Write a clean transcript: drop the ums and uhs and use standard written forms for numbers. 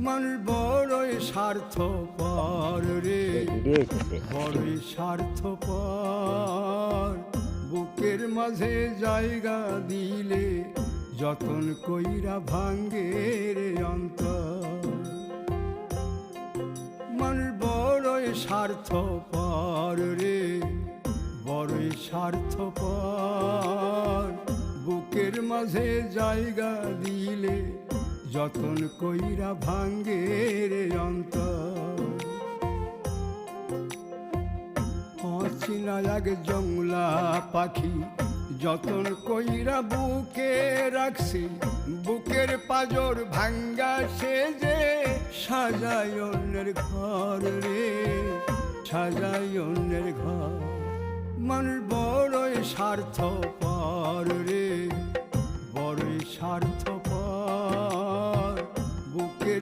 মানুষ বড়ই স্বার্থপর রে, বড়ই স্বার্থপর। বুকের মাঝে জায়গা দিলে যতন কইরা ভাঙ্গে রে অন্তর। মানুষ বড়ই স্বার্থপর রে, বড়ই স্বার্থপর। বুকের মাঝে জায়গা দিলে যতন কইরা ভাঙ্গে রে অন্তর। অচিনা এক জংলা পাখি যতন কইরা বুকে রাখছি, বুকের পাজর ভাঙ্গা সে যে সাজায় অন্যের ঘর রে, সাজায় অন্যের ঘর। মানুষ বড়ই স্বার্থপর রে, বড়ই স্বার্থপর।